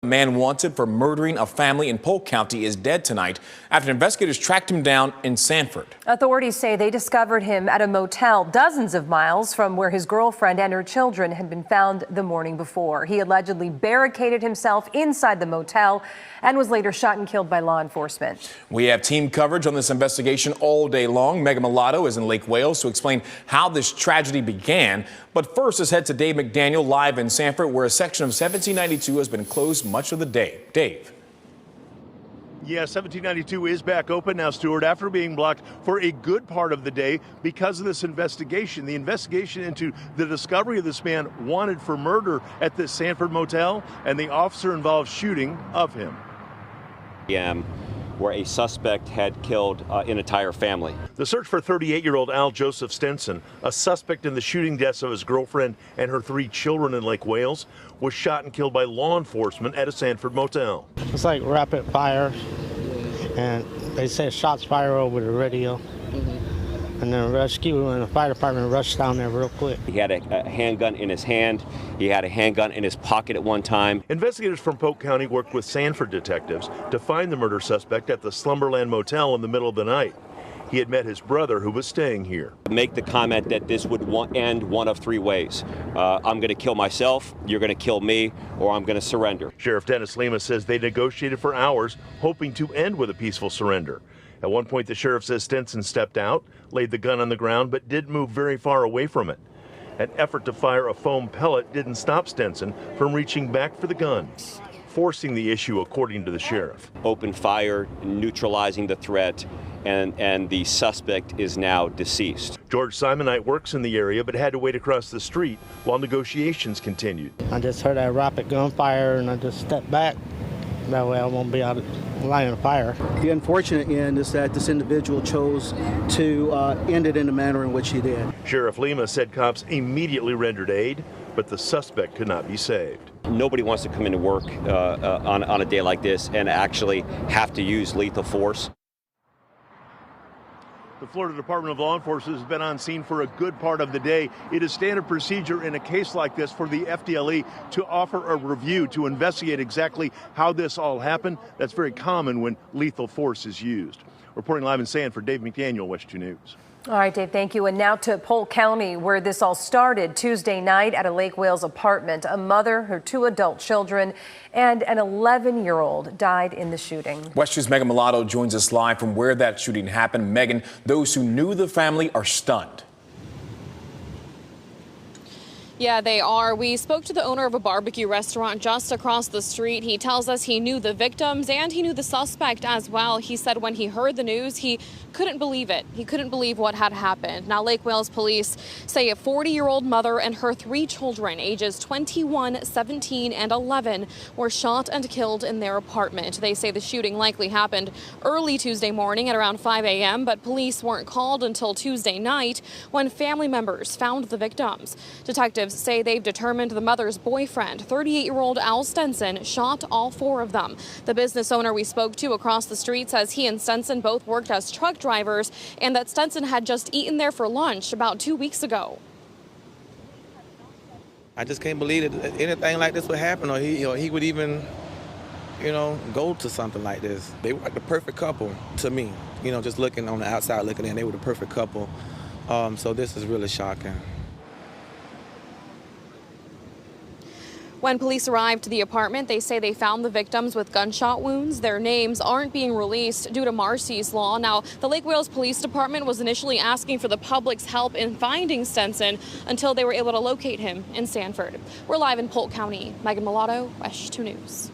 A man wanted for murdering a family in Polk County is dead tonight after investigators tracked him down in Sanford. Authorities say they discovered him at a motel dozens of miles from where his girlfriend and her children had been found the morning before. He allegedly barricaded himself inside the motel and was later shot and killed by law enforcement. We have team coverage on this investigation all day long. Megan Mulatto is in Lake Wales to explain how this tragedy began. But first, let's head to Dave McDaniel live in Sanford, where a section of 1792 has been closed much of the day. Dave. Yeah, 1792 is back open now, Stuart, after being blocked for a good part of the day because of this investigation. The investigation into the discovery of this man wanted for murder at this Sanford motel and the officer-involved shooting of him. Where a suspect had killed an entire family. The search for 38-year-old Al Joseph Stenson, a suspect in the shooting deaths of his girlfriend and her 3 children in Lake Wales, was shot and killed by law enforcement at a Sanford motel. It's like rapid fire, and they said shots fired over the radio. And then rescue and the fire department rushed down there real quick. He had a handgun in his hand. He had a handgun in his pocket at one time. Investigators from Polk County worked with Sanford detectives to find the murder suspect at the Slumberland Motel in the middle of the night. He had met his brother, who was staying here. Make the comment that this would end one of 3 ways. I'm going to kill myself, you're going to kill me, or I'm going to surrender. Sheriff Dennis Lima says they negotiated for hours, hoping to end with a peaceful surrender. At one point, the sheriff says Stenson stepped out, laid the gun on the ground, but didn't move very far away from it. An effort to fire a foam pellet didn't stop Stenson from reaching back for the gun, forcing the issue, according to the sheriff. Open fire, neutralizing the threat, and the suspect is now deceased. George Simonite works in the area, but had to wait across the street while negotiations continued. I just heard that rapid gunfire, and I just stepped back. That way I won't be out of line of fire. The unfortunate end is that this individual chose to end it in the manner in which he did. Sheriff Lima said cops immediately rendered aid, but the suspect could not be saved. Nobody wants to come into work on a day like this and actually have to use lethal force. The Florida Department of Law Enforcement has been on scene for a good part of the day. It is standard procedure in a case like this for the FDLE to offer a review to investigate exactly how this all happened. That's very common when lethal force is used. Reporting live in Sanford, Dave McDaniel, WESH 2 News. All right, Dave, thank you. And now to Polk County, where this all started Tuesday night at a Lake Wales apartment. A mother, her 2 adult children, and an 11-year-old died in the shooting. WESH 2's Megan Mulatto joins us live from where that shooting happened. Megan, those who knew the family are stunned. Yeah, they are. We spoke to the owner of a barbecue restaurant just across the street. He tells us he knew the victims and he knew the suspect as well. He said when he heard the news, he couldn't believe it. He couldn't believe what had happened. Now, Lake Wales police say a 40-year-old mother and her 3 children, ages 21, 17, and 11, were shot and killed in their apartment. They say the shooting likely happened early Tuesday morning at around 5 a.m., but police weren't called until Tuesday night when family members found the victims. Detectives say they've determined the mother's boyfriend, 38-year-old Al Stenson, shot all 4 of them. The business owner we spoke to across the street says he and Stenson both worked as truck drivers and that Stenson had just eaten there for lunch about 2 weeks ago. I just can't believe that anything like this would happen, or he would even, go to something like this. They were like the perfect couple to me. Just looking on the outside, looking in, they were the perfect couple. So this is really shocking. When police arrived to the apartment, they say they found the victims with gunshot wounds. Their names aren't being released due to Marsy's law. Now, the Lake Wales Police Department was initially asking for the public's help in finding Stenson until they were able to locate him in Sanford. We're live in Polk County. Megan Mulatto, WESH 2 News.